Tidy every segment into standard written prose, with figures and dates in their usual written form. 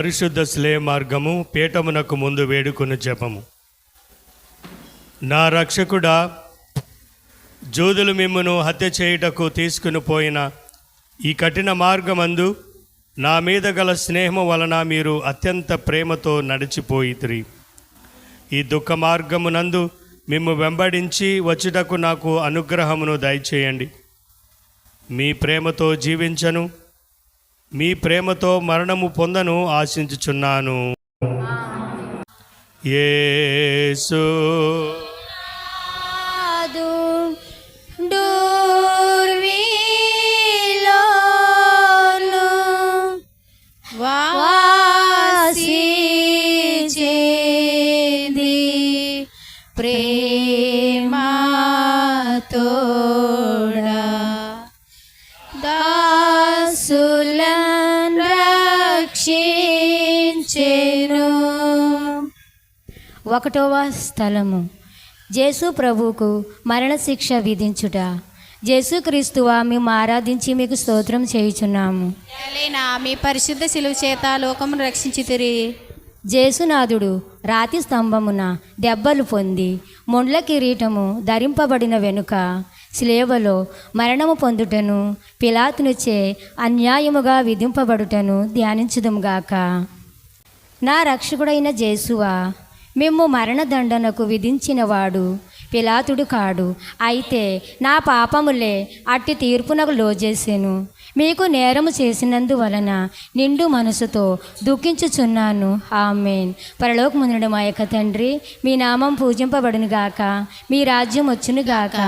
పరిశుద్ధ స్లే మార్గము పీఠమునకు ముందు వేడుకొని జపము. నా రక్షకుడా, జూదులు మిమ్మును హత్య చేయుటకు తీసుకుని పోయిన ఈ కఠిన మార్గమందు నా మీద గల స్నేహము వలన మీరు అత్యంత ప్రేమతో నడిచిపోయితిరి. ఈ దుఃఖ మార్గమునందు మిమ్ము వెంబడించి వచ్చుటకు నాకు అనుగ్రహమును దయచేయండి. మీ ప్రేమతో జీవించను, మీ ప్రేమతో మరణము పొందను ఆశించుచున్నాను. యేసు ఒకటవ స్థలము. యేసు ప్రభువుకు మరణశిక్ష విధించుట. యేసుక్రీస్తువా, మేము ఆరాధించి మీకు స్తోత్రం చేయుచున్నాము. మీ పరిశుద్ధ శిలువ చేత లోకమును రక్షించితిరి. జేసునాథుడు రాతి స్తంభమున దెబ్బలు పొంది మొండ్ల కిరీటము ధరింపబడిన వెనుక శిలువలో మరణము పొందుటను, పిలాతునిచే అన్యాయముగా విధింపబడుటను ధ్యానించుదుముగాక. నా రక్షకుడైన యేసువా, మేము మరణదండనకు విధించినవాడు పిలాతుడు కాడు. అయితే నా పాపములే అట్టి తీర్పునకు లోజేసెను. మీకు నేరము చేసినందువలన నిండు మనసుతో దుఃఖించుచున్నాను. ఆమేన్. పరలోకమందున మా యొక్క తండ్రి, మీ నామం పూజింపబడును గాక, మీ రాజ్యం వచ్చును గాక,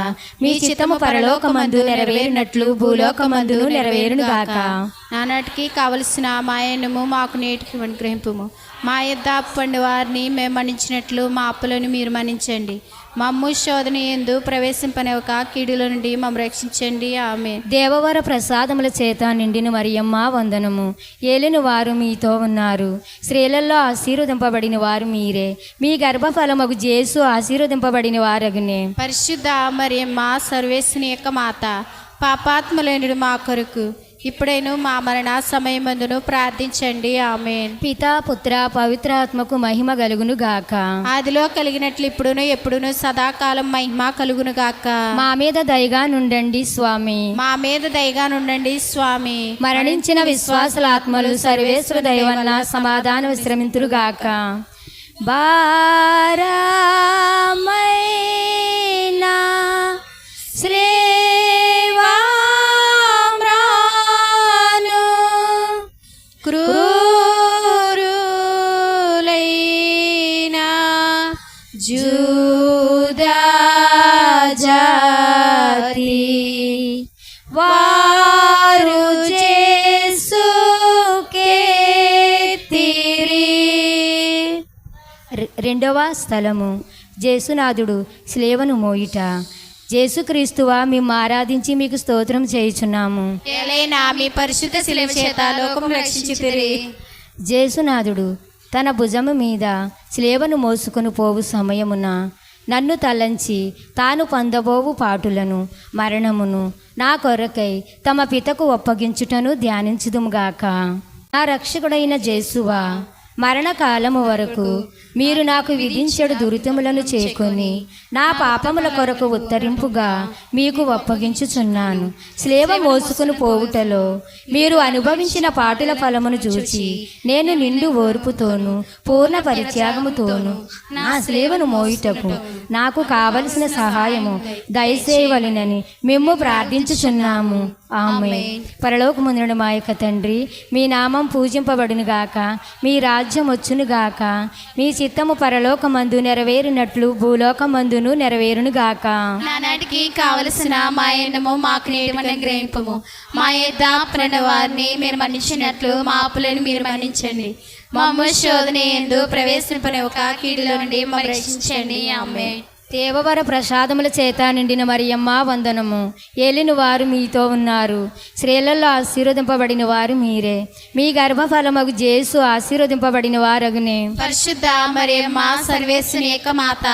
మీ చిత్తము పరలోకమందు నెరవేరినట్లు భూలోకమందును నెరవేరును గాక. నానాటికి కావలసిన మాయనము మాకు నేటికి అనుగ్రహింపుము. మా యొద్ద అప్పండి వారిని మేము మన్నించినట్లు మా అప్పులను మీరు మన్నించండి. మమ్ము శోధన యందు ప్రవేశింపనివ్వక కీడుల నుండి మమ్ము రక్షించండి. ఆమేన్. దేవవర ప్రసాదముల చేత నిండిన మరియమ్మ వందనము. ఏలిన వారు మీతో ఉన్నారు. స్త్రీలలో ఆశీర్వదింపబడిన వారు మీరే. మీ గర్భఫలమగు యేసు ఆశీర్వదింపబడిన వారగునే. పరిశుద్ధ మరియమ్మ, సర్వేశ్వని యొక్క మాత, పాపాత్ములైనడు మా కొరకు ఇప్పుడైనా మా మరణ సమయమందును ప్రార్థించండి. ఆమేన్. పితా, పుత్ర, పవిత్రాత్మకు మహిమ కలుగును గాక. ఆదిలో కలిగినట్లు ఇప్పుడును ఎప్పుడును సదాకాలం మహిమ కలుగును గాక. మా మీద దయగా నుండండి స్వామి. మా మీద దయగా నుండండి స్వామి. మరణించిన విశ్వాసుల ఆత్మలు సర్వేశ్వర దయ వలన సమాధానం విశ్రమింతురు గాక. భారమైనా క్రూరులైనా జూదా జాతి వారు యేసుకెత్తిరి. రెండవ స్థలము. యేసునాథుడు స్లేవను మోయుట. యేసుక్రీస్తువా, మేము ఆరాధించి మీకు స్తోత్రం చేయుచున్నాము. మీ పరిశుద్ధ శిలువ చేత లోకము రక్షించితిరి. యేసునాథుడు తన భుజము మీద స్లేవను మోసుకొని పోవు సమయమున నన్ను తలంచి తాను పొందబోవు పాటులను, మరణమును నా కొరకై తమ పితకు ఒప్పగించుటను ధ్యానించుదుముగాక. నా రక్షకుడైన యేసువా, మరణకాలము వరకు మీరు నాకు విధించడు దురితములను చేకొని నా పాపముల కొరకు ఉత్తరింపుగా మీకు ఒప్పగించుచున్నాను. స్లేవ మోసుకుని పోవుటలో మీరు అనుభవించిన పాటుల ఫలమును చూచి నేను నిండు ఓర్పుతోను పూర్ణ పరిత్యాగముతోను నా స్లేవను మోయుటకు నాకు కావలసిన సహాయము దయచేయవలెనని మేము ప్రార్థించుచున్నాము. ఆమేన్. పరలోకమందున మా యొక్క తండ్రి, మీ నామం పూజింపబడును గాక, మీ రాజ్యం వచ్చును గాక, మీ చిత్తము పరలోకమందు నెరవేరినట్లు భూలోకమందును నెరవేరును గాక. నానాటికి కావలసిన మాయన్నము మాకు నేటి అనుగ్రహింపము. మా యొద్ద అప్పులైన వారిని మీరు మన్నించినట్లు మా అప్పులను మీరు మన్నించండి. మమ్ము శోధన యందు ప్రవేశింపనివ్వక కీడుల నుండి మమ్మల్ని రక్షించండి. ఆమేన్. దేవవర ప్రసాదముల చేత నిండిన మరియమ్మ వందనము. ఏలిన వారు మీతో ఉన్నారు. స్త్రీలలో ఆశీర్వదింపబడిన వారు మీరే. మీ గర్భఫలమగు యేసు ఆశీర్వదింపబడిన వారగునే. పరిశుద్ధ మరియమ్మ, సర్వేశ్వని యొక్క మాత,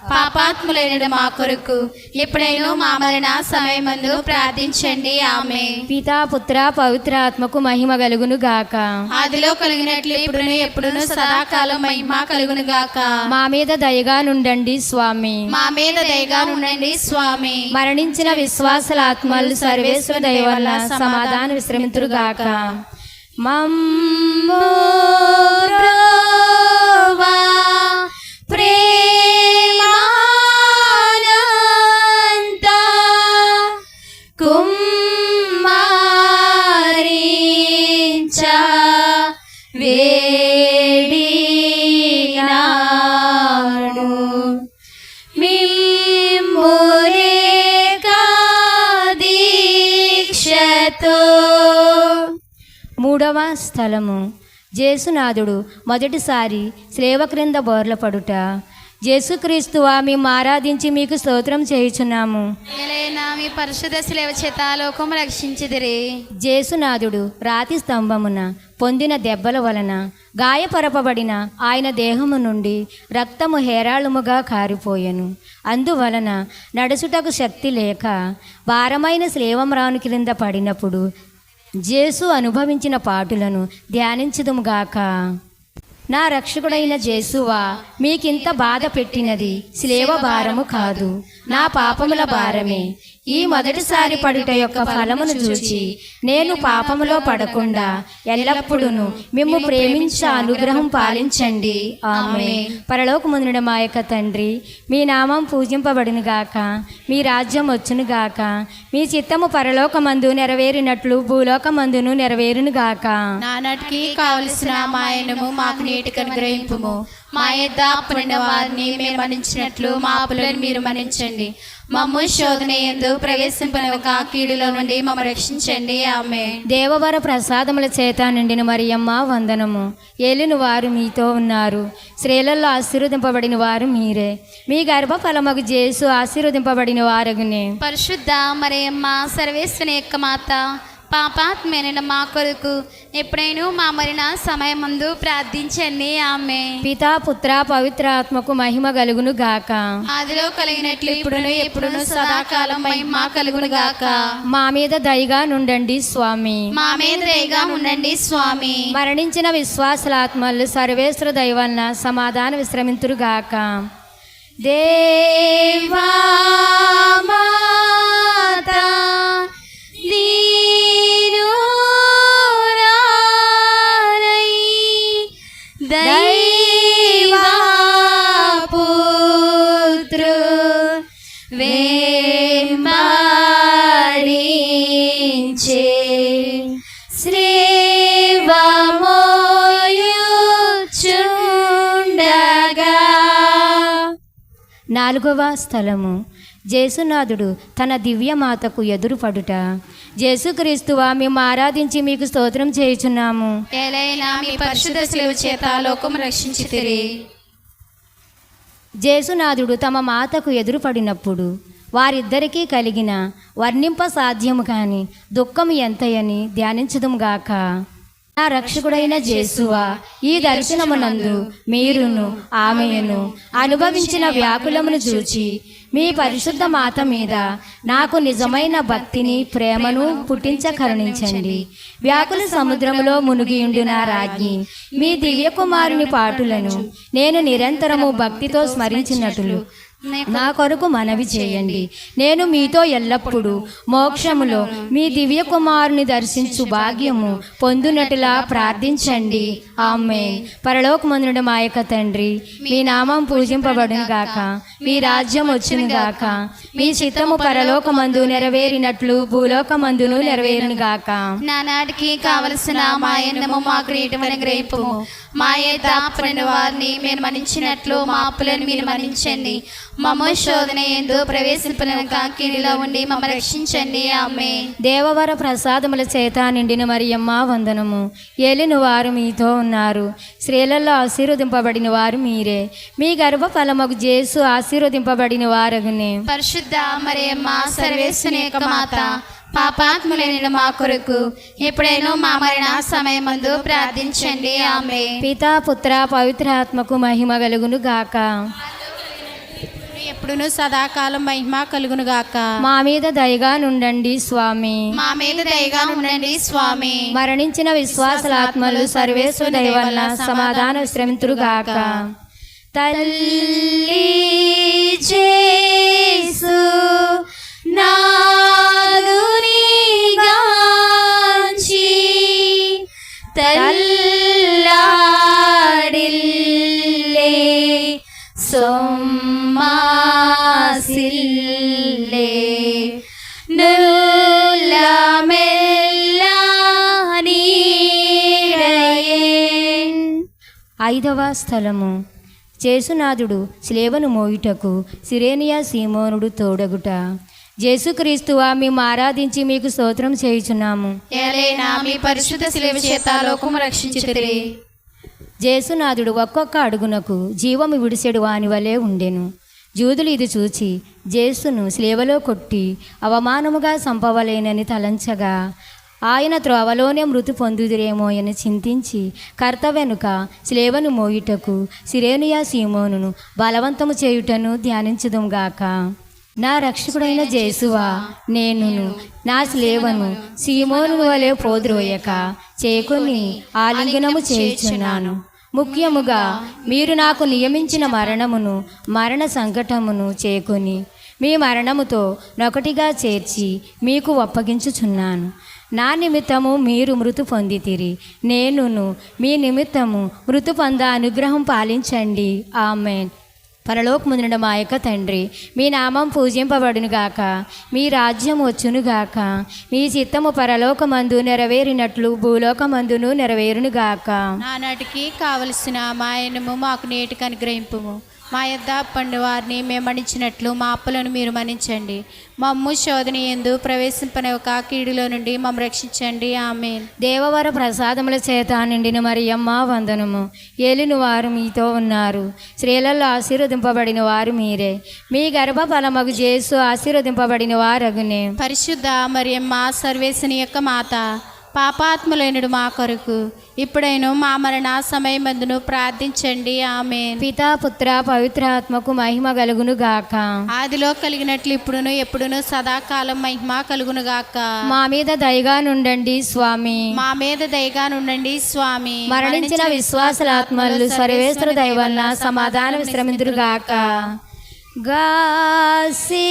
పాపాత్ములైన మా కొరకు ఎప్పుడైనా మా మరణ సమయమందు ప్రార్థించండి. ఆమె. పితా పుత్ర పవిత్ర ఆత్మకు మహిమ కలుగును గాక. ఆదిలో కలిగినట్లు ఇప్పుడును ఎప్పుడును సదాకాలం మహిమ కలుగును గాక. మా మీద దయగా నుండండి స్వామి. మా మీద దయగా ఉండండి స్వామి. మరణించిన విశ్వాసుల ఆత్మలు సర్వేశ్వర దయ వల్ల సమాధాన విశ్రమింతురు గాక. మమ్ము బ్రోవా ప్రేమానంద కుమ్మరించ వేడినాడు మిమ్మురేక దీక్షతో. మూడవ స్థలము జేసునాథుడు మొదటిసారి స్లేవ క్రింద బోర్లపడుట. జేసుక్రీస్తువా మేము ఆరాధించి మీకు స్తోత్రం చేయుచున్నాము. ఎలైనా మీ పరిశుద్ధ శిలవ చేత లోకము రక్షించిదిరి. జేసునాథుడు రాతి స్తంభమున పొందిన దెబ్బల వలన గాయపరపబడిన ఆయన దేహము నుండి రక్తము హేరాళముగా కారిపోయెను. అందువలన నడుచుటకు శక్తి లేక భారమైన స్లేవమ్రాను క్రింద పడినప్పుడు జేసు అనుభవించిన పాటులను ధ్యానించుదుముగాక. నా రక్షకుడైన జేసువా, మీకింత బాధ పెట్టినది శిలేవ భారము కాదు, నా పాపముల భారమే. ఈ మొదటిసారి పడుట యొక్క ఫలమును చూచి నేను పాపములో పడకుండా ఎల్లప్పుడూ మిమ్ము ప్రేమించే అనుగ్రహం పాలించండి. ఆమేన్. పరలోకమందున మా యొక్క తండ్రి, మీ నామం పూజింపబడును గాక, మీ రాజ్యం వచ్చును గాక, మీ చిత్తము పరలోకమందు నెరవేరినట్లు భూలోకమందును నెరవేరును గాక. నానాటికి కావలసిన మాయనము మాకు నీటికి అనుగ్రహింపుము. మా యొద్ద అప్పుడున్న వారిని మీరు మన్నించినట్లు మా అప్పులను మీరు మన్నించండి. మమ్ము శోధన యందు ప్రవేశింపనివ్వక కీడులో నుండి మమ్మ రక్షించండి. ఆమె. దేవవర ప్రసాదముల చేత నిండిన మరియమ్మ వందనము. ఏలిన వారు మీతో ఉన్నారు, స్త్రీలలో ఆశీర్వదింపబడిన వారు మీరే, మీ గర్భఫలమగు జేసు ఆశీర్వదింపబడిన వారగునే. పరిశుద్ధ మరియమ్మ సర్వేశ్వని యొక్క మాత, పాపాత్మైన మా కొరకు ఎప్పుడైనా మా మరణ సమయమందు ప్రార్థించండి. ఆమె. పితా పుత్ర పవిత్ర ఆత్మకు మహిమ కలుగును గాక. ఆదిలో కలిగినట్లు ఇప్పుడును ఎప్పుడును సదాకాలం మహిమ కలుగును గాక. మా మీద దయగా నుండండి స్వామి. మా మీద దయగా ఉండండి స్వామి. మరణించిన విశ్వాసుల ఆత్మలు సర్వేశ్వర దయ వలన సమాధాన విశ్రమింతురు గాక. దేవా మాతా దీనురాలై దైవా పుత్రు వెంబడించే శ్రీవమోయుచుండగా. నాలుగవ స్థలము జేసునాథుడు తన దివ్యమాతకు ఎదురుపడుట. జేసుక్రీస్తువా, మేము ఆరాధించి మీకు స్తోత్రం చేయుచున్నాము. ఎలైనా మీ పరిశుద్ధ శిలువ చేత లోకము రక్షించితిరి. జేసునాథుడు తమ మాతకు ఎదురుపడినప్పుడు వారిద్దరికీ కలిగిన వర్ణింప సాధ్యము కాని దుఃఖము ఎంతయని ధ్యానించుదుముగాక. నా రక్షకుడైన జేసువా, ఈ దర్శనమునందు మీరును ఆమెను అనుభవించిన వ్యాకులమును చూచి మీ పరిశుద్ధ మాత మీద నాకు నిజమైన భక్తిని ప్రేమను పుట్టించ కరుణించండి. వ్యాకుల సముద్రములో మునిగియుండు నా రాజ్ఞి, మీ దివ్య కుమారుని పాటులను నేను నిరంతరము భక్తితో స్మరించినట్లు నా కొరకు మనవి చేయండి. నేను మీతో ఎల్లప్పుడూ మోక్షములో మీ దివ్య కుమారుని దర్శించు భాగ్యము పొందునట్టులా ప్రార్థించండి. ఆమేన్. పరలోకమందున మా యొక్క తండ్రి, మీ నామం పూజింపబడును గాక, మీ రాజ్యం వచ్చును గాక, మీ చిత్తము పరలోకమందు నెరవేరినట్లు భూలోకమందును నెరవేరును గాక. నానాటికి కావలసిన మాయన్నము మాకు నీటమని గ్రహింపుము. మా యొద్ద అప్పుడున్న వారిని మీరు మన్నించినట్లు మా అప్పులను మీరు మన్నించండి. మమ్మ శోధన యందు ప్రవేశింపనివ్వక కీడులో ఉండి మమ్మ రక్షించండి. ఆమె. దేవవర ప్రసాదముల చేత నిండిన మరియమ్మ వందనము. ఏలిన వారు మీతో ఉన్నారు, స్త్రీలలో ఆశీర్వదింపబడిన వారు మీరే, మీ గర్భఫలమగు జేసు ఆశీర్వదింపబడిన వారగునే. పరిశుద్ధ మరియమ్మ సర్వేశ్వని యొక్క మాత, పాపాత్ములైన మా కొరకు ఎప్పుడైనా మా మరణ సమయమందు ప్రార్థించండి. ఆమె. పితా పుత్ర పవిత్ర ఆత్మకు మహిమ కలుగును గాక. ఎప్పుడును సదాకాలం మహిమ కలుగును గాక. మా మీద దయగా నుండండి స్వామి. మా మీద దయగా ఉండండి స్వామి. మరణించిన విశ్వాసలాత్మలు సర్వేశ్వర దయ వలన సమాధాన విశ్రమింతురుగాక. తల్లి యేసు నాదుని గాంచి తల్లాడిల్లే సొమ్మాసిల్లే నుల్లమెల్లా నీడయే. 5వ స్థలము. జేసునాథుడు స్లేవను మోయుటకు సిరేనియా సీమోనుడు తోడగుట. జేసుక్రీస్తువా, మేము ఆరాధించి మీకు స్తోత్రం చేయుచున్నాము. ఏలైనా మీ పరిశుద్ధ శిలువ చేత లోకము రక్షించితిరి. జేసునాథుడు ఒక్కొక్క అడుగునకు జీవము విడిసెడు వాని వలె ఉండెను. జూదులు ఇది చూచి జేసును స్లేవలో కొట్టి అవమానముగా చంపవలేనని తలంచగా ఆయన త్రోవలోనే మృతి పొందుదురేమో అని చింతించి కర్త వెనుక స్లేవను మోయుటకు సిరేనియా సీమోనును బలవంతము చేయుటను ధ్యానించుదుంగాక. నా రక్షకుడైన జేసువా, నేనును నా స్లేవను సీమోను వలె పోద్రోయక చేకొని ఆలింగనము చేయుచున్నాను. ముఖ్యముగా మీరు నాకు నియమించిన మరణ సంకటమును చేకొని మీ మరణముతో నొకటిగా చేర్చి మీకు అప్పగించుచున్నాను. నా నిమిత్తము మీరు మృతి పొందితిరి, నేనును మీ నిమిత్తము మృతి పొంద అనుగ్రహం పాలించండి. ఆమేన్. పరలోకముందున మా యొక్క తండ్రి, మీ నామం పూజింపబడునుగాక, మీ రాజ్యం వచ్చునుగాక, మీ చిత్తము పరలోకమందు నెరవేరినట్లు భూలోకమందును నెరవేరునుగాక. నానాటికి కావలసిన మాయనము మాకు నేటికి అనుగ్రహింపుము. మా యొద్ద పండు వారిని మేము మన్నించినట్లు మా అప్పులను మీరు మన్నించండి. మమ్ము శోధన యందు ప్రవేశింపనివ్వక కీడులో నుండి మమ్ము రక్షించండి. ఆమేన్. దేవవర ప్రసాదముల చేత నిండిన మరియమ్మ వందనము. ఏలిన వారు మీతో ఉన్నారు, స్త్రీలలో ఆశీర్వదింపబడిన వారు మీరే, మీ గర్భఫలమగు జేసు ఆశీర్వదింపబడిన వారగునే. పరిశుద్ధ మరియమ్మ సర్వేశ్వని యొక్క మాత, పాపాత్ములైనడు మా కొరకు ఇప్పుడైనా మా మరణ సమయమందును ప్రార్థించండి. ఆమేన్. పితా పుత్ర పవిత్ర ఆత్మకు మహిమ కలుగును గాక. ఆదిలో కలిగినట్లు ఇప్పుడును ఎప్పుడును సదాకాలం మహిమ కలుగును గాక. మా మీద దయగా నుండండి స్వామి. మా మీద దయగా నుండండి స్వామి. మరణించిన విశ్వాసలాత్మలు సర్వేశ్వర దయ వలన సమాధాన విశ్రమింతురు గాక. గాసినందే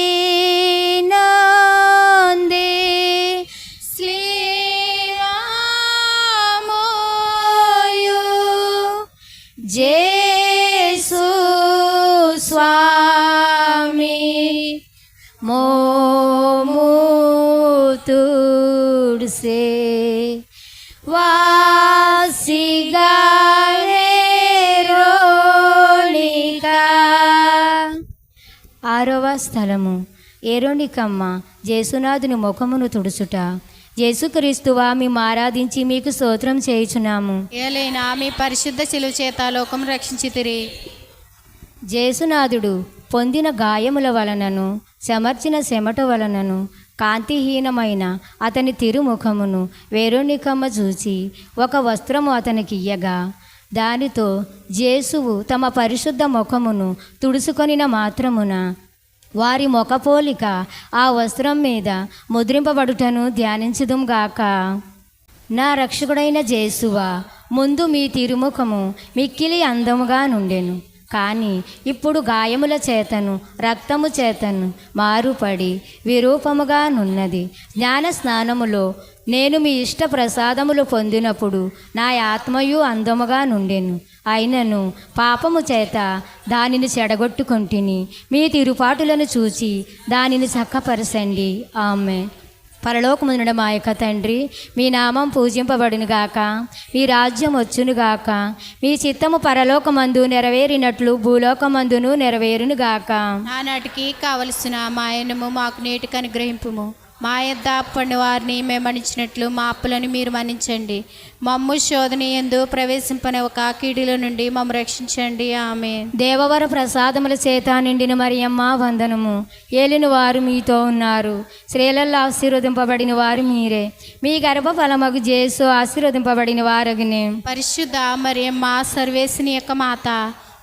జేసు స్వామి మోముతుడ్సే వాసిగారేరోనికా. 6వ స్థలము. ఏరోనికమ్మ జేసునాథుని ముఖమును తుడుచుట. యేసుక్రీస్తువా, మేము ఆరాధించి మీకు స్తోత్రం చేయుచున్నాము. ఏలైనా మీ పరిశుద్ధ శిలువ చేత లోకం రక్షించితిరి. జేసునాథుడు పొందిన గాయముల వలనను సమర్చిన చెమట వలనను కాంతిహీనమైన అతని తిరుముఖమును వేరోనికమ్మ చూచి ఒక వస్త్రము అతనికి ఇయ్యగా దానితో జేసువు తమ పరిశుద్ధ ముఖమును తుడుచుకొనిన మాత్రమున వారి ముఖపోలిక ఆ వస్త్రం మీద ముద్రింపబడుటను ధ్యానించుదుంగాక. నా రక్షకుడైన జేసువా, ముందు మీ తిరుముఖము మిక్కిలి అందముగా నుండెను, కానీ ఇప్పుడు గాయముల చేతను రక్తము చేతను మారుపడి విరూపముగా నున్నది. జ్ఞాన స్నానములో నేను మీ ఇష్ట ప్రసాదములు పొందినప్పుడు నా ఆత్మయు అందముగా నుండెను, అయినను పాపము చేత దానిని చెడగొట్టుకొంటిని. మీ తిరుపాటులను చూచి దానిని చక్కపరచండి. ఆమె. పరలోకముందున మా యొక్క తండ్రి, మీ నామం పూజింపబడునుగాక, మీ రాజ్యం వచ్చునుగాక, మీ చిత్తము పరలోకమందు నెరవేరినట్లు భూలోకమందును నెరవేరునుగాక. ఆనాటికి కావలసిన మాయనము మాకు నేటికి అనుగ్రహింపుము. మా యొద్ద అప్పటి వారిని మేము మన్నించినట్లు మా అప్పులను మీరు మన్నించండి. మమ్ము శోధన యందు ప్రవేశింపనివ్వక కీడుల నుండి మమ్ము రక్షించండి. ఆమేన్. దేవవర ప్రసాదముల చేత నిండిన మరియమ్మ వందనము. ఏలిన వారు మీతో ఉన్నారు, స్త్రీలలో ఆశీర్వదింపబడిన వారు మీరే, మీ గర్భఫలమగు జేసు ఆశీర్వదింపబడిన వారగునే. పరిశుద్ధ మరియమ్మ సర్వేశ్వని యొక్క మాత,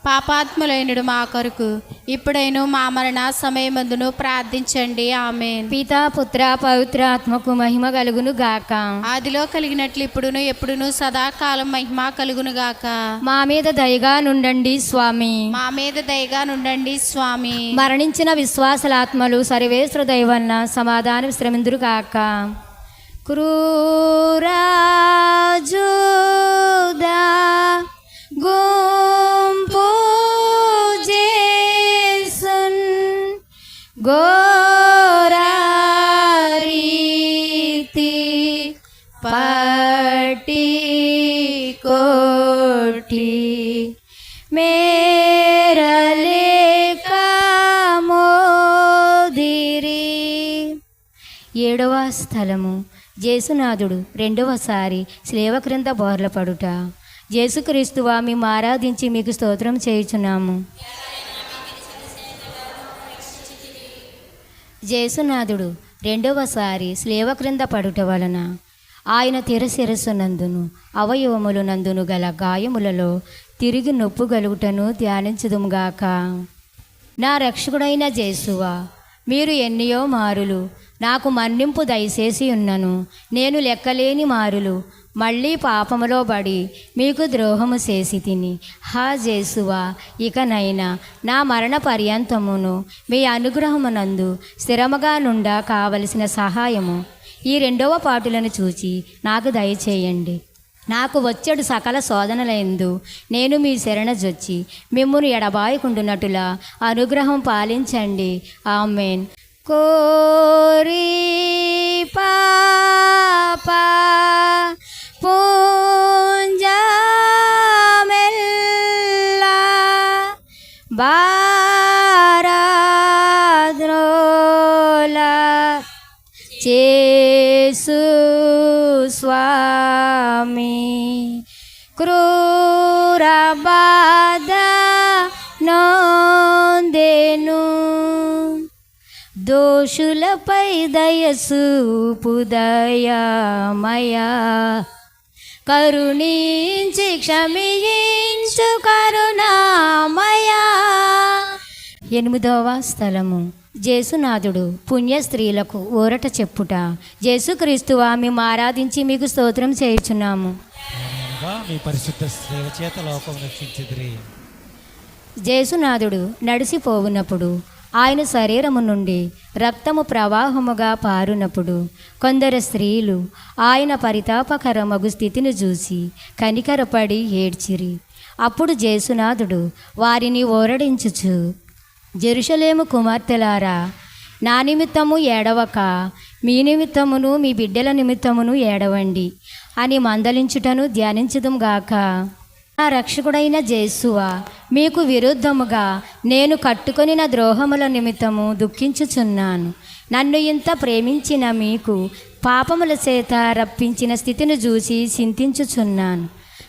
పాపాత్ములైనడు మా కొరకు ఇప్పుడైనా మా మరణ సమయమందును ప్రార్థించండి. ఆమేన్. పితా పుత్ర పవిత్ర ఆత్మకు మహిమ కలుగును గాక. ఆదిలో కలిగినట్లు ఇప్పుడును ఎప్పుడును సదాకాలం మహిమ కలుగును గాక. మా మీద దయగా నుండండి స్వామి. మా మీద దయగా నుండండి స్వామి. మరణించిన విశ్వాసలాత్మలు సర్వేశ్వర దైవన్న సమాధాన విశ్రమిందురు గాక. క్రూరాజుదా గుంపు జేసున్ ఘోరారీతి పట్టి కోటి మేరలేక మోదిరి. 7వ స్థలము జేసునాథుడు రెండవసారి స్లేవ క్రింద బోర్లపడుట. జేసుక్రీస్తువా మేము ఆరాధించి మీకు స్తోత్రం చేయుచున్నాము. జేసునాథుడు రెండవసారి స్లేవ క్రింద పడుట వలన ఆయన శిరస్సునందును అవయవములు నందును గల గాయములలో తిరిగి నొప్పు గలుగుటను ధ్యానించుదుముగాక. నా రక్షకుడైన జేసువా, మీరు ఎన్నియో మారులు నాకు మన్నింపు దయచేసి ఉన్నను. నేను లెక్కలేని మారులు మళ్ళీ పాపములో పడి మీకు ద్రోహము చేసి తిని. హా జేసువా, ఇకనైనా నా మరణ పర్యంతమును మీ అనుగ్రహమునందు స్థిరముగా నుండా కావలసిన సహాయము ఈ 2వ పాటులను చూచి నాకు దయచేయండి. నాకు వచ్చేడు సకల శోధనలందు నేను మీ శరణజొచ్చి మిమ్మును ఎడబాయకుండునట్టులా అనుగ్రహం పాలించండి. ఆమేన్. కోరి పాపా పుంజమెల్లా బారాద్రోల చేసు స్వామి క్రూర బాధ నొందెను. దోషులపై దయసూపు దయామయా, కరుణించి క్షమించు కరుణామయా. 8వ స్థలము జేసునాథుడు పుణ్య స్త్రీలకు ఊరట చెప్పుట. జేసుక్రీస్తువా మేము ఆరాధించి మీకు స్తోత్రం చేయుచున్నాము. మీ పరిశుద్ధ సేవ చేత లోకం రక్షించుదురి. జేసునాథుడు నడిసిపోవునప్పుడు ఆయన శరీరము నుండి రక్తము ప్రవాహముగా పారునప్పుడు కొందరు స్త్రీలు ఆయన పరితాపకరమగు స్థితిని చూసి కనికరపడి ఏడ్చిరి. అప్పుడు జేసునాథుడు వారిని ఓరడించుచు, జెరూషలేము కుమార్తెలారా, నా నిమిత్తము ఏడవక మీ నిమిత్తమును మీ బిడ్డల నిమిత్తమును ఏడవండి అని మందలించుటను ధ్యానించుదుంగాక. నా రక్షకుడైన జేసువా, మీకు విరుద్ధముగా నేను కట్టుకొనిన ద్రోహముల నిమిత్తము దుఃఖించుచున్నాను. నన్ను ఇంత ప్రేమించిన మీకు పాపముల చేత రప్పించిన స్థితిని చూసి చింతించుచున్నాను.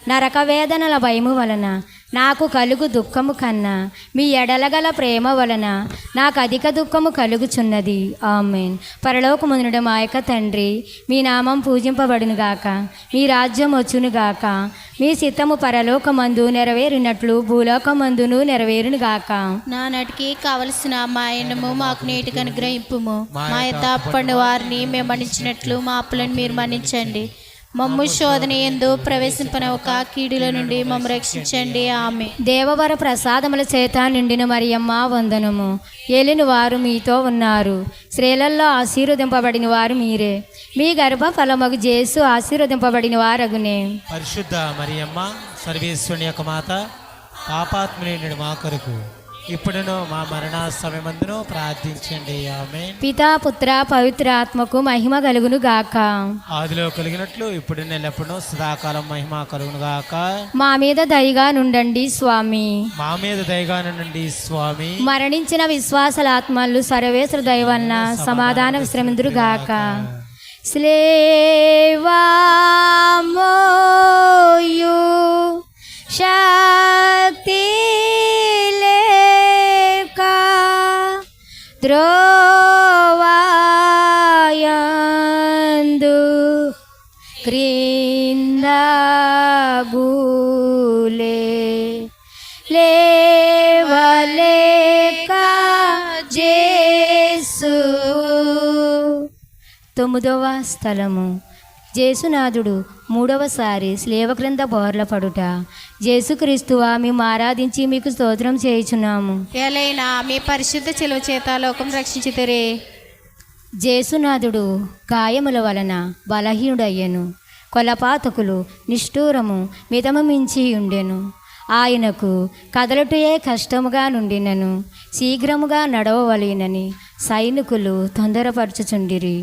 నరక వేదనల భయము వలన నాకు కలుగు దుఃఖము కన్నా మీ ఎడలగల ప్రేమ వలన నాకు అధిక దుఃఖము కలుగుచున్నది. ఆమేన్. పరలోకమునుడు మా యొక్క తండ్రి, మీ నామం పూజింపబడునుగాక, మీ రాజ్యం వచ్చునుగాక, మీ చిత్తము పరలోకమందు నెరవేరినట్లు భూలోకమందును నెరవేరునుగాక. నానాటికి కావలసిన మా అన్నము మాకు నేటికి అనుగ్రహింపుము. మా యొద్ద అప్పండు వారిని మేము మన్నించినట్లు మా అప్పులను మీరు మన్నించండి. మమ్ము శోధన యందు ప్రవేశింపనవక కీడుల నుండి మమ్ము రక్షించండి. ఆమె. దేవవర ప్రసాదముల చేత నిండిన మరియమ్మ వందనము. ఏలిన వారు మీతో ఉన్నారు, స్త్రీలల్లో ఆశీర్వదింపబడిన వారు మీరే. మీ గర్భఫలమగు జేసు ఆశీర్వదింపబడిన వారగునే. పరిశుద్ధ మరియమ్మ సర్వేశ్వరుని యొక్క మాత, పాపాత్ములైన మా కొరకు ఇప్పుడును మా మరణ సమయమందును ప్రార్థించండి. ఆమేన్. పితా పుత్ర పవిత్ర ఆత్మకు మహిమ కలుగును గాక. ఆదిలో కలిగినట్లు ఇప్పుడు ఎల్లప్పుడూ సదాకాలం మహిమ కలుగును గాక. మా మీద దయగా నుండండి స్వామి. మా మీద దయగానండి స్వామి. మరణించిన విశ్వాసలాత్మలు సర్వేశ్వర దైవన్న సమాధాన విశ్రమిందురు గాక. స్లేవామోయు శక్తి లేక ద్రోవాయందు క్రింద గూలే లే 9వ స్థలము జేసునాథుడు 3వసారి స్లేవ క్రింద బోర్ల పడుట. జేసుక్రీస్తువా మేము ఆరాధించి మీకు స్తోత్రం చేయుచున్నాము. ఎలైనా మీ పరిశుద్ధ చెలువ చేత లోకం రక్షించితిరే. జేసునాథుడు గాయముల వలన బలహీనుడయ్యెను. కొలపాతకులు నిష్ఠూరము మితము మించి ఉండెను. ఆయనకు కదలటయే కష్టముగా నుండినను శీఘ్రముగా నడవవలెనని సైనికులు తొందరపరచుచుండిరి.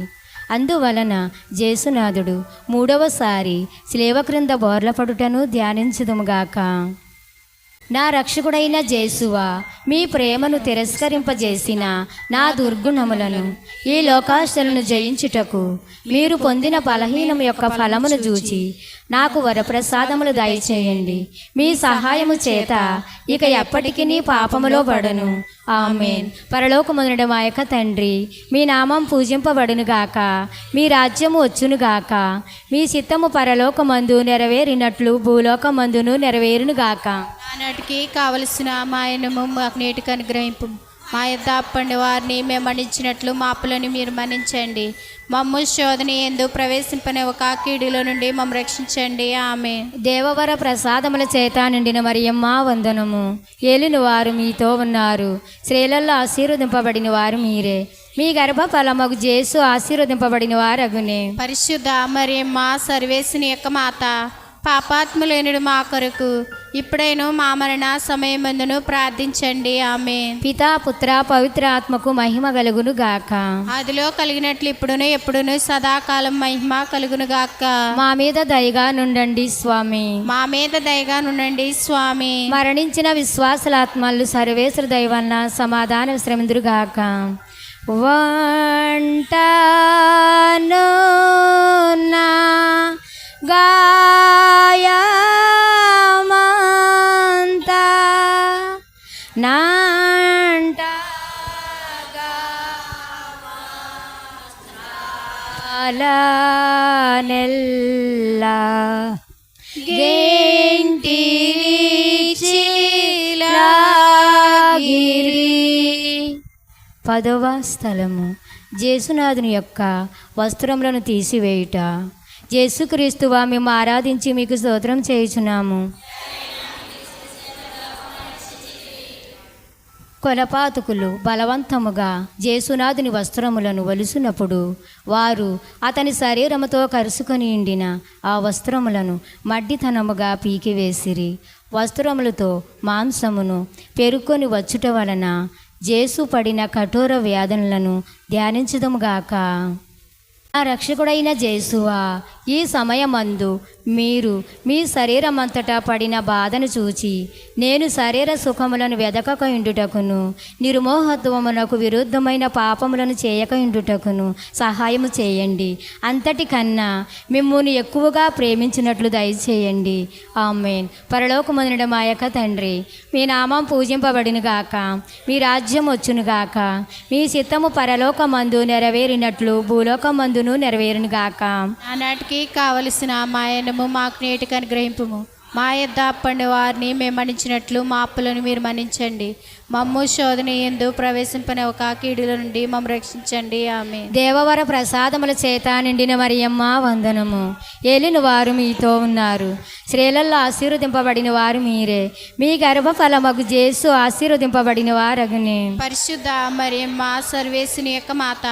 అందువలన జేసునాథుడు 3వసారి శిలువ క్రింద బోర్లపడుటను ధ్యానించుదుముగాక. నా రక్షకుడైన జేసువా, మీ ప్రేమను తిరస్కరింపజేసిన నా దుర్గుణములను ఈ లోకాశలను జయించుటకు మీరు పొందిన బలహీనం యొక్క ఫలమును చూచి నాకు వరప్రసాదములు దయచేయండి. మీ సహాయము చేత ఇక ఎప్పటికీ పాపములో పడను. ఆమేన్. పరలోకమందున మా యొక్క తండ్రి, మీ నామం పూజింపబడునుగాక, మీ రాజ్యము వచ్చునుగాక, మీ చిత్తము పరలోకమందు నెరవేరినట్లు భూలోకమందును నెరవేరునుగాక. నాటికి కావలసిన మాయనము మాకు నేటికి అనుగ్రహింపు. మా యొద్ద అప్పండి వారిని మేము మన్నించినట్లు మా అప్పులను మీరు మన్నించండి. మమ్ము శోధన ఎందు ప్రవేశింపని ఒక కీడులో నుండి మమ్మ రక్షించండి. ఆమె దేవవర ప్రసాదముల చేత నిండిన మరియమ్మ వందనము. ఏలిన వారు మీతో ఉన్నారు. స్త్రీలలో ఆశీర్వదింపబడిన వారు మీరే. మీ గర్భఫలమగు జేసు ఆశీర్వదింపబడిన వారగునే. పరిశుద్ధ మరియమ్మ సర్వేశ్వని యొక్క మాత, పాపాత్ములేనుడు మా కొరకు ఇప్పుడైనా మా మరణ సమయమందును ప్రార్థించండి. ఆమె పితా పుత్ర పవిత్ర ఆత్మకు మహిమ కలుగును గాక. అదిలో కలిగినట్లు ఇప్పుడును ఎప్పుడును సదాకాలం మహిమ కలుగును గాక. మా మీద దయగా నుండండి స్వామి. మా మీద దయగా నుండండి స్వామి. మరణించిన మరణించిన విశ్వాసలాత్మలు సర్వేశ్వర దైవన్న సమాధాన విశ్రమిందురు గాక. వంటను నా గాయమంతా నెల్లా గేంటి వీచిలాగిరి. 10వ స్థలము జేసునాథుని యొక్క వస్త్రములను తీసివేయుట. యేసుక్రీస్తువా మేము ఆరాధించి మీకు స్తోత్రం చేయుచున్నాము. కొలపాతకులు బలవంతముగా జేసునాథుని వస్త్రములను వలుసునప్పుడు వారు అతని శరీరముతో కరుసుకొని ఉండిన ఆ వస్త్రములను మడ్డితనముగా పీకివేసిరి. వస్త్రములతో మాంసమును పెరుక్కొని వచ్చుట వలన జేసు పడిన కఠోర వ్యాధులను ధ్యానించుదుముగాక. నా రక్షకుడైన జేసువా, ఈ సమయమందు మీరు మీ శరీరమంతటా పడిన బాధను చూచి నేను శరీర సుఖములను వెదకక ఉండుటకును నిర్మోహత్వమునకు విరుద్ధమైన పాపములను చేయక ఉండుటకును సహాయము చేయండి. అంతటికన్నా మిమ్మును ఎక్కువగా ప్రేమించినట్లు దయచేయండి. ఆమేన్. పరలోకమందున మా యొక్క తండ్రి, మీ నామం పూజింపబడినగాక, మీ రాజ్యం వచ్చునుగాక, మీ చిత్తము పరలోకమందు నెరవేరినట్లు భూలోకమందును నెరవేరునుగాక. ఆనాటికి కావలసిన మాయనము మాకు నేటికి అనుగ్రహింపుము. మా యొద్ద అప్పండి వారిని మేము మన్నించినట్లు మా అప్పులను మీరు మన్నించండి. మమ్ము శోధన యందు ప్రవేశింపని ఒక కీడుల నుండి మమ్మ రక్షించండి. ఆమె దేవవర ప్రసాదముల చేత నిండిన మరియమ్మ వందనము. ఏలిన వారు మీతో ఉన్నారు. స్త్రీలలో ఆశీర్వదింపబడిన వారు మీరే. మీ గర్భఫలమగు జేసు ఆశీర్వదింపబడిన వారగునే. పరిశుద్ధ మరియమ్మ సర్వేశ్వని యొక్క మాత,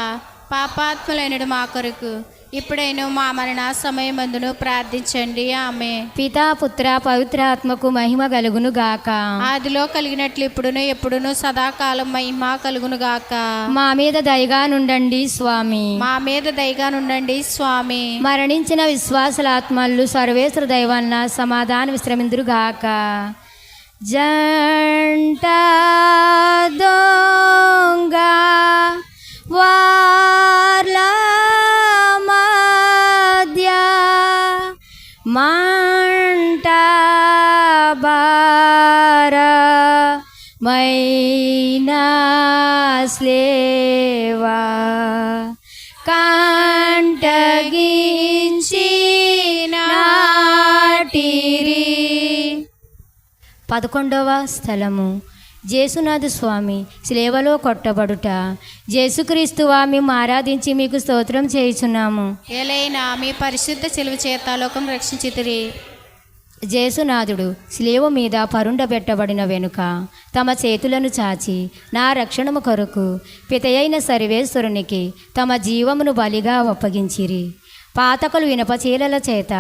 పాపాత్ములైనడు మా కొరకు ఇప్పుడైనా మా మరణ సమయమందును ప్రార్థించండి. ఆమె పితా పుత్ర పవిత్ర ఆత్మకు మహిమ కలుగును గాక. ఆదిలో కలిగినట్లు ఇప్పుడును ఎప్పుడును సదాకాలం మహిమ కలుగును గాక. మా మీద దయగా నుండండి స్వామి. మా మీద దయగా నుండండి స్వామి. మరణించిన విశ్వాసలాత్మలు సర్వేశ్వర దైవన్న సమాధాన విశ్రమిందురు గాక. జంట దొంగ వార్ల మధ్య మంట భారమైనా స్లేవా కంటగించి నాటిరి. 11వ స్థలము జేసునాథు స్వామి శిలువలో కొట్టబడుట, జేసుక్రీస్తువా మేము ఆరాధించి మీకు స్తోత్రం చేయుచున్నాము. ఏలైనా మీ పరిశుద్ధ చెలువు చేత లోకం రక్షించితిరి. జేసునాథుడు శిలువ మీద పరుండబెట్టబడిన వెనుక తమ చేతులను చాచి నా రక్షణము కొరకు పితయైన సర్వేశ్వరునికి తమ జీవమును బలిగా అప్పగించిరి. పాతకులు ఇనపచీలల చేత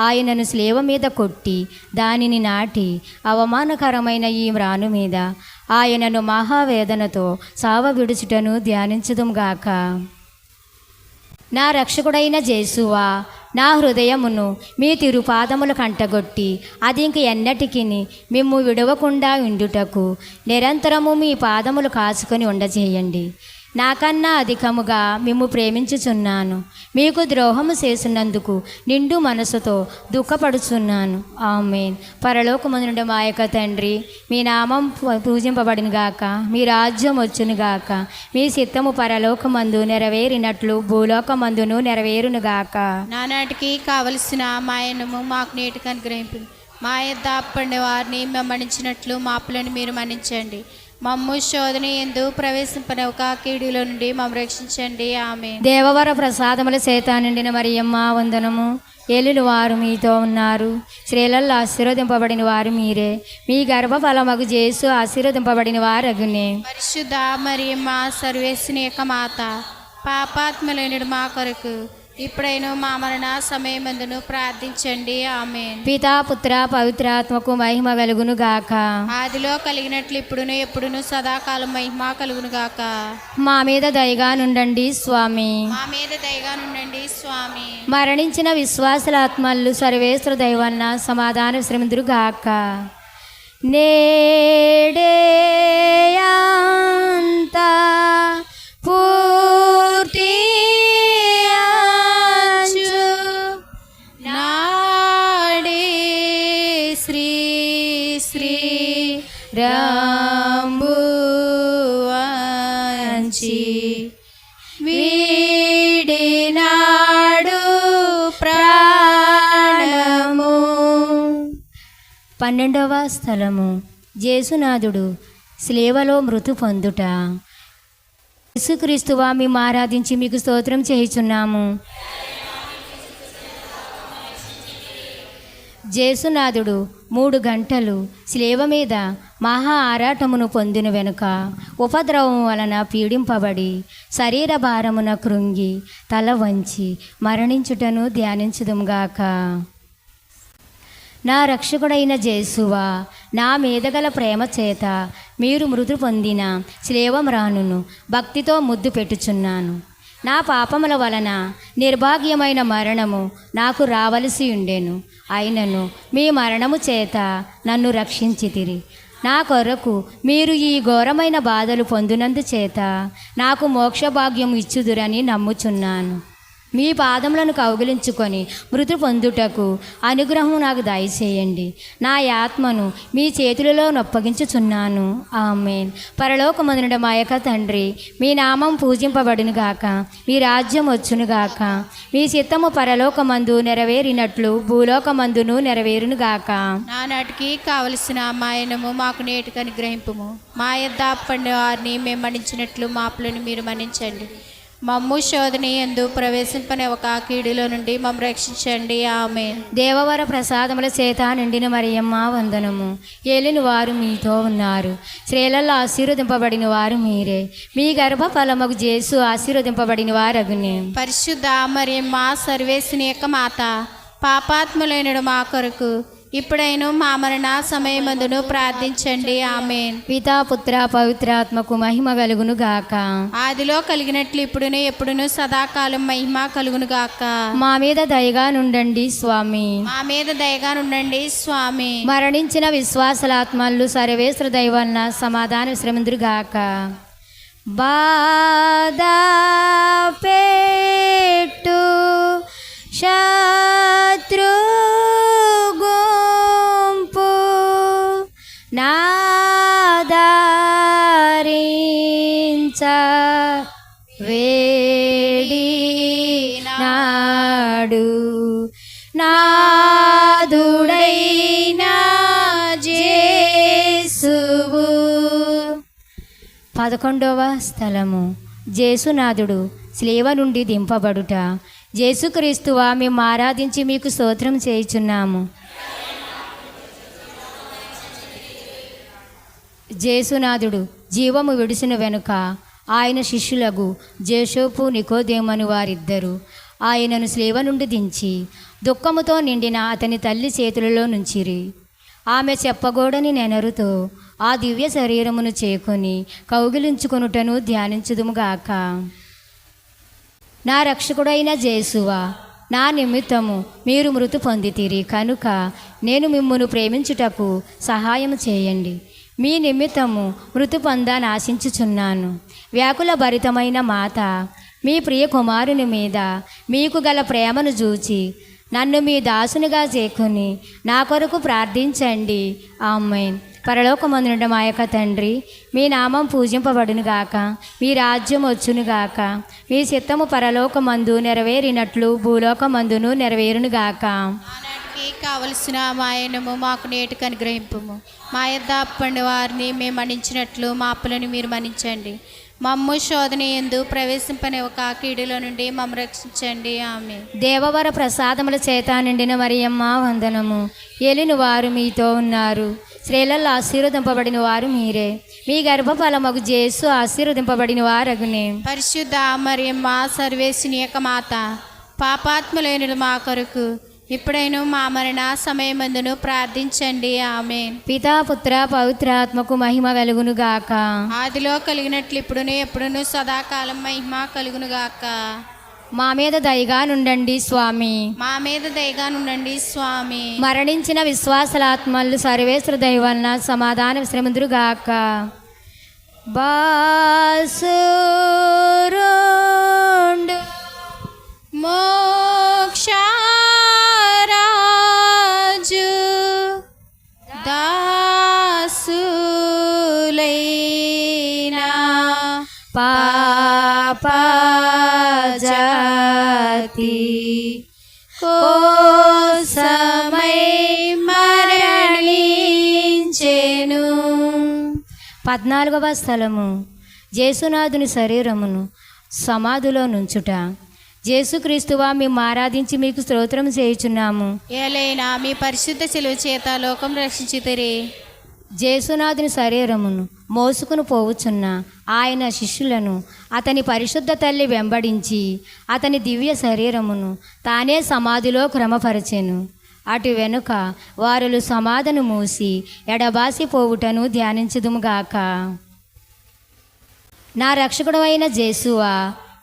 ఆయనను శిలువ మీద కొట్టి దానిని నాటి అవమానకరమైన ఈ మ్రాను మీద ఆయనను మహావేదనతో సావ విడుచుటను ధ్యానించుదుంగాక. నా రక్షకుడైన జేసువా, నా హృదయమును మీ తిరుపాదముల కంటగొట్టి అది ఇంక ఎన్నటికి మిమ్ము విడవకుండా ఉండుటకు నిరంతరము మీ పాదములు కాచుకొని ఉండజేయండి. నాకన్నా అధికముగా మిమ్ము ప్రేమించుచున్నాను. మీకు ద్రోహము చేసినందుకు నిండు మనసుతో దుఃఖపడుచున్నాను. ఆమేన్. పరలోకమందుండే మా యొక్క తండ్రి, మీ నామం పూజింపబడిన గాక, మీ రాజ్యం వచ్చును గాక, మీ చిత్తము పరలోకమందు నెరవేరినట్లు భూలోకమందును నెరవేరును గాక. నానాటికి కావలసిన మాయనము మాకు నేటికి అనుగ్రహింపు. మా యొద్ద అప్పండి వారిని మన్నించినట్లు మా అప్పులను మీరు మన్నించండి. మమ్ము శోధన ఎందు ప్రవేశింపనవక కీడులో నుండి మమ్ము రక్షించండి. ఆమేన్. దేవవర ప్రసాదముల చేత నిండిన మరియమ్మ వందనము. ఏలిన వారు మీతో ఉన్నారు. స్త్రీలలో ఆశీర్వదింపబడిన వారు మీరే. మీ గర్భఫలమగు జేసు ఆశీర్వదింపబడిన వారగునే. పరిశుద్ధ మరియమ్మ సర్వేశ్వని యొక్క మాత, పాపాత్ములైనడు మా కొరకు ఇప్పుడైనా మా మరణ సమయమందును ప్రార్థించండి. ఆమేన్. పితా పుత్ర పవిత్రాత్మకు మహిమ కలుగును గాక. ఆదిలో కలిగినట్లు ఇప్పుడును ఎప్పుడును సదాకాలం మహిమ కలుగును గాక. మా మీద దయగా నుండండి స్వామి. మా మీద దయగా నుండండి స్వామి. మరణించిన విశ్వాసుల ఆత్మలు సర్వేశ్వర దైవన్న సమాధాన శ్రమిందురు గాక. నేడేయంతా పూర్తి నాడే శ్రీ శ్రీ రాంబువాంచి వీడినాడు ప్రాణము. 12వ స్థలము. జేసునాథుడు శిలువలో మృతు పొందుట. యేసుక్రీస్తువా మేము ఆరాధించి మీకు స్తోత్రం చేయుచున్నాము. జేసునాథుడు 3 గంటలు శిలువ మీద మహా ఆరాటమును పొందిన వెనుక ఉపద్రవం వలన పీడింపబడి శరీర భారమున కృంగి తల వంచి మరణించుటను ధ్యానించుదుముగాక. నా రక్షకుడైన జేసువా, నా మీద గల ప్రేమ చేత మీరు మృతి పొందిన శిలువ మ్రానును భక్తితో ముద్దు పెట్టుచున్నాను. నా పాపముల వలన నిర్భాగ్యమైన మరణము నాకు రావలసి ఉండెను. అయినను మీ మరణము చేత నన్ను రక్షించితిరి. నా కొరకు మీరు ఈ ఘోరమైన బాధలు పొందినందు చేత నాకు మోక్షభాగ్యం ఇచ్చుదురని నమ్ముచున్నాను. మీ పాదములను కౌగిలించుకొని మృతి పొందుటకు అనుగ్రహం నాకు దయచేయండి. నా ఆత్మను మీ చేతులలో నొప్పగించుచున్నాను. ఆమేన్. పరలోకమందున మా యొక్క తండ్రి, మీ నామం పూజింపబడును గాక, మీ రాజ్యం వచ్చును గాక, మీ చిత్తము పరలోకమందు నెరవేరినట్లు భూలోకమందును నెరవేరును గాక. నానాటికి కావలసిన మాయనము మాకు నేటికి అనుగ్రహింపుము. మా యొద్ద అప్పండి వారిని మేము మన్నించినట్లు మా అప్పులను మీరు మన్నించండి. మమ్ము శోధన యందు ప్రవేశింపనివ్వక కీడులో నుండి మమ్ము రక్షించండి. ఆమేన్. దేవవర ప్రసాదముల చేత నిండిన మరియమ్మ వందనము. ఏలిన వారు మీతో ఉన్నారు. స్త్రీలలో ఆశీర్వదింపబడిన వారు మీరే. మీ గర్భఫలమగు జేసు ఆశీర్వదింపబడిన వారగునే. పరిశుద్ధ మరియమ్మ సర్వేశ్వని యొక్క మాత, పాపాత్ములైనడు మా కొరకు ఇప్పుడైనా మా మరణ సమయమందును ప్రార్థించండి. ఆమేన్. పితా పుత్ర పవిత్రాత్మకు మహిమ కలుగును గాక. ఆదిలో కలిగినట్లు ఇప్పుడును ఎప్పుడును సదాకాలం మహిమ కలుగును గాక. మా మీద దయగా నుండండి స్వామి. మా మీద దయగా నుండండి స్వామి. మరణించిన విశ్వాసలాత్మలు సర్వేశ్వర దైవన్న సమాధాన శ్రమిందురు గాక. బాధ పెట్టు శత్రు గుంపు నాదారించ వేడి నాడు నాదుడైన జేసువు 11వ స్థలము జేసునాథుడు స్లేవ నుండి దింపబడుట. జేసుక్రీస్తువా మేము ఆరాధించి మీకు స్తోత్రం చేయుచున్నాము. జేసునాథుడు జీవము విడిసిన వెనుక ఆయన శిష్యులకు జేషోపు నికోదేమను వారిద్దరు ఆయనను స్లేవ నుండి దించి దుఃఖముతో నిండిన అతని తల్లి చేతులలో నుంచిరి. ఆమె చెప్పగోడని నెనరుతో ఆ దివ్య శరీరమును చేకొని కౌగిలించుకొనుటను ధ్యానించుదుముగాక. నా రక్షకుడైన జేసువా, నా నిమిత్తము మీరు మృతి పొందితిరి కనుక నేను మిమ్మును ప్రేమించుటకు సహాయం చేయండి. మీ నిమిత్తము మృతి పొందని ఆశించుచున్నాను. వ్యాకుల భరితమైన మాత, మీ ప్రియ కుమారుని మీద మీకు గల ప్రేమను చూచి నన్ను మీ దాసునిగా చేకొని నా కొరకు ప్రార్థించండి. ఆమేన్. పరలోకమందున మా యొక్క తండ్రి, మీ నామం పూజింపబడునుగాక, మీ రాజ్యం వచ్చునుగాక, మీ చిత్తము పరలోకమందు నెరవేరినట్లు భూలోకమందును నెరవేరునుగాక. ఆనాటికి కావలసిన మాయనము మాకు నేటికి అనుగ్రహింపుము. మా యొద్ద అప్పండి వారిని మేము మన్నించినట్లు మా అప్పులను మీరు మన్నించండి. మమ్ము శోధన యందు ప్రవేశింపని ఒక కీడులో నుండి మమ్మ రక్షించండి. ఆమె దేవవర ప్రసాదముల చేత నిండిన మరియమ్మ వందనము. ఏలిన వారు మీతో ఉన్నారు. స్త్రీలలో ఆశీర్వదింపబడిన వారు మీరే. మీ గర్భఫలమగు జేసు ఆశీర్వదింపబడిన వారగునే. పరిశుద్ధ మరియమ్మ సర్వేశ్వని యొక్క మాత, పాపాత్ములైన మా కొరకు ఇప్పుడైనా మా మరణ సమయమందును ప్రార్థించండి. ఆమె పితా పుత్ర పవిత్ర ఆత్మకు మహిమ కలుగును గాక. ఆదిలో కలిగినట్లు ఇప్పుడును ఎప్పుడును సదాకాలం మహిమ కలుగును గాక. మా మీద దయగా నుండండి స్వామి. మా మీద దయగా నుండండి స్వామి. మరణించిన విశ్వాసలాత్మలు సర్వేశ్వర దయ వలన సమాధాన విశ్రమందురు గాక. బాసురుండు మోక్షరాజు దాసులైనా పాపజాతి కోసమై మరణించెను. 14వ స్థలము జేసునాథుని శరీరమును సమాధిలో నుంచుట. జేసుక్రీస్తువా మేము ఆరాధించి మీకు స్తోత్రం చేయుచున్నాము. ఏలైనా మీ పరిశుద్ధ శిలువ చేత లోకం రక్షించితిరి. జేసునాథుని శరీరమును మోసుకుని పోవుచున్న ఆయన శిష్యులను అతని పరిశుద్ధ తల్లి వెంబడించి అతని దివ్య శరీరమును తానే సమాధిలో క్రమపరచెను. అటు వెనుక వారులు సమాధిని మూసి ఎడబాసి పోవుటను ధ్యానించుదుముగాక. నా రక్షకుడు అయిన జేసువా,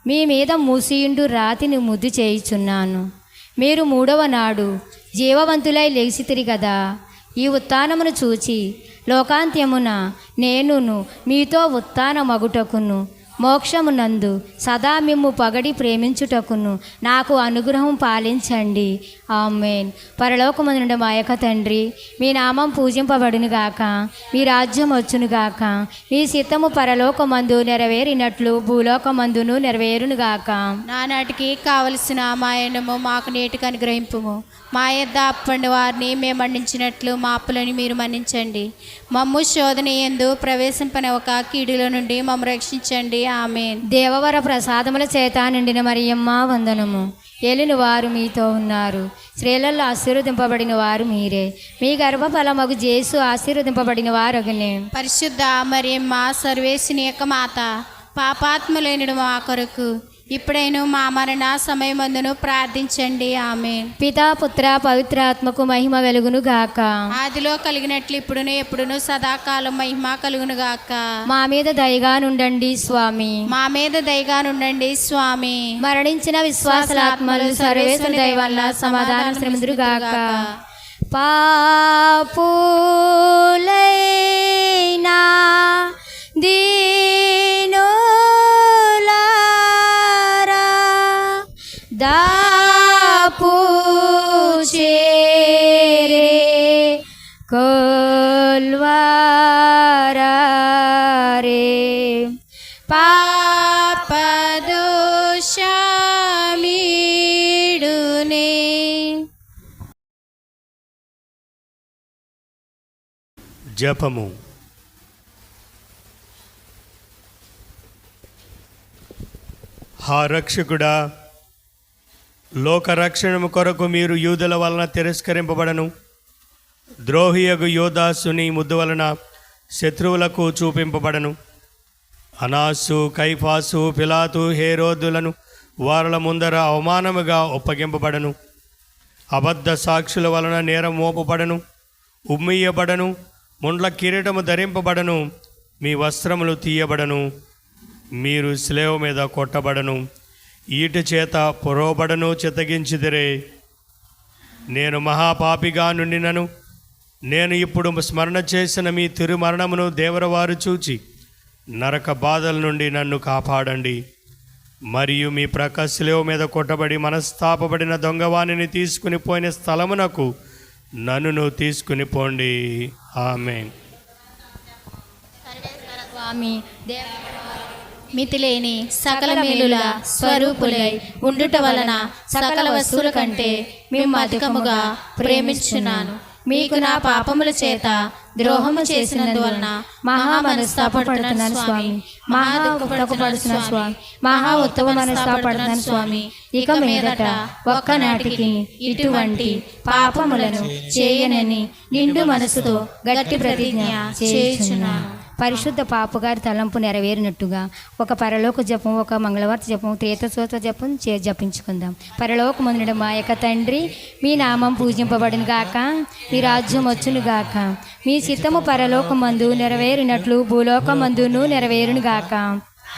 మీ మీద మూసియుండు రాతిని ముద్దు చేయుచున్నాను. మీరు 3వ నాడు జీవవంతులై లేచితిరి కదా. ఈ ఉత్థానమును చూచి లోకాంత్యమున నేనును మీతో ఉత్థానమగుటకును మోక్షమునందు సదా మిమ్ము పగడి ప్రేమించుటకును నాకు అనుగ్రహం పాలించండి. ఆమేన్. పరలోకమందున మా యొక్క తండ్రి, మీ నామం పూజింపబడునుగాక, మీ రాజ్యం వచ్చునుగాక, మీ చిత్తము పరలోకమందు నెరవేరినట్లు భూలోకమందును నెరవేరునుగాక. నానాటికి కావలసిన మాయనము మాకు నేటికి అనుగ్రహింపుము. మా యొద్ద అప్పండి వారిని మేము మన్నించినట్లు మా అప్పులను మీరు మన్నించండి. మమ్ము శోధన యందు ప్రవేశింపని ఒక కీడులో నుండి మమ్మ రక్షించండి. ఆమేన్. దేవవర ప్రసాదముల చేత నిండిన మరియమ్మ వందనము. ఏలిన వారు మీతో ఉన్నారు. స్త్రీలలో ఆశీర్వదింపబడిన వారు మీరే. మీ గర్భఫలమగు జేసు ఆశీర్వదింపబడిన వారగునే. పరిశుద్ధ మరియమ్మ సర్వేశ్వని యొక్క మాత, పాపాత్ములైన మా కొరకు ఇప్పుడైనా మా మరణ సమయమందును ప్రార్థించండి. ఆమేన్. పితా పుత్ర పవిత్ర ఆత్మకు మహిమ వెలుగును గాక. ఆదిలో కలిగినట్లు ఇప్పుడును ఎప్పుడును సదాకాలం మహిమ కలుగును గాక. మా మీద దయగా నుండండి స్వామి. మా మీద దయగా నుండండి స్వామి. మరణించిన విశ్వాసలాత్మలు సర్వేశ్వరుని దయ వల్ల సమాధానం శ్రమిందురు గాక. పాపులైనా దీనులారా దాపు చేరే కొల్వారే పాపదోషమీడునే. జపము. మహారక్షకుడా, లోకరక్షణము కొరకు మీరు యూదుల వలన తిరస్కరింపబడను, ద్రోహియగు యోదాసుని ముద్దు వలన శత్రువులకు చూపింపబడను, అనాసు, కైఫాసు, పిలాతు, హేరోదులను వారల ముందర అవమానముగా ఒప్పగింపబడను, అబద్ధ సాక్షుల వలన నేరం మోపబడను, ఉమ్మీయబడను, ముండ్ల కిరీటము ధరింపబడను, మీ వస్త్రములు తీయబడను, మీరు శిలువ మీద కొట్టబడను, ఈటి చేత పొరవబడను చిత్తగించిదిరే. నేను మహాపాపిగా నుండినను నేను ఇప్పుడు స్మరణ చేసిన మీ తిరుమరణమును దేవరవారు చూచి నరక బాధల నుండి నన్ను కాపాడండి. మరియు మీ ప్రక్క శిలువ మీద కొట్టబడి మనస్తాపబడిన దొంగవాణిని తీసుకుని పోయిన స్థలమునకు నన్నును తీసుకుని పోండి. ఆమేన్. స్వామి మితిలేని సకల మేలుల స్వరూపులై ఉండుట వలన సకల వస్తువుల కంటే మేము అధికముగా ప్రేమించున్నాను. మీకు నా పాపముల చేత ద్రోహము చేసినందువలన మహా మనస్తాపడుతున్నాను స్వామి, మహా దుఃఖపడుతున్నాను స్వామి, మహా ఉత్తమ మనస్తాపడుతున్నాను స్వామి. ఇక మీదట ఒక్కనాటికి ఇటువంటి పాపములను చేయనని నిండు మనసుతో గట్టి ప్రతిజ్ఞ చేయుచున్నాను. పరిశుద్ధ పాపుగారి తలంపు నెరవేరినట్టుగా ఒక పరలోక జపం, ఒక మంగళవార్త జపం, త్రేతసోత జపం జపించుకుందాం. పరలోకమందున మా యొక్క తండ్రి, మీ నామం పూజింపబడిన గాక, మీ రాజ్యం వచ్చును గాక, మీ చిత్తము పరలోకమందు నెరవేరినట్లు భూలోకమందును నెరవేరును గాక.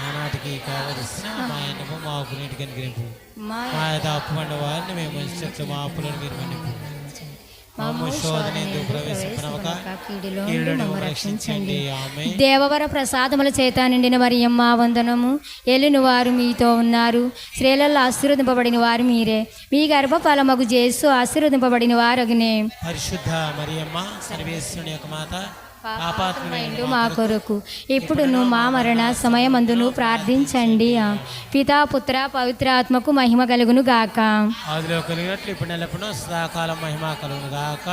ఆనాటికి కావలసిన మా అన్నము మాకు నీటికి అనుగ్రహింపు. మా యొక్క అప్పుకున్న వారిని మేము మంచి మా అప్పులను మీరు మన్నింపు. మమ్ము శోధనయందు ప్రవేశింపనివ్వక కీడుల నుండి రక్షించండి. ఆమేన్. దేవవర ప్రసాదముల చేత నిండిన మరియమ్మ వందనము. ఏలిన వారు మీతో ఉన్నారు, స్త్రీలలో ఆశీర్వదింపబడిన వారు మీరే, మీ గర్భఫలమగు యేసు ఆశీర్వదింపబడిన వారగునే. పరిశుద్ధ మరియమ్మ సర్వేశ్వరుని యొక్క మాత, పాపాత్ములైన మా కొరకు ఇప్పుడును మా మరణ సమయమందును ప్రార్థించండి. పితా, పుత్ర, పవిత్ర ఆత్మకు మహిమ కలుగును గాక. ఆదిలో కలిగినట్లు ఇప్పుడు నెలప్పుడూ సదాకాలం మహిమ కలుగును గాక.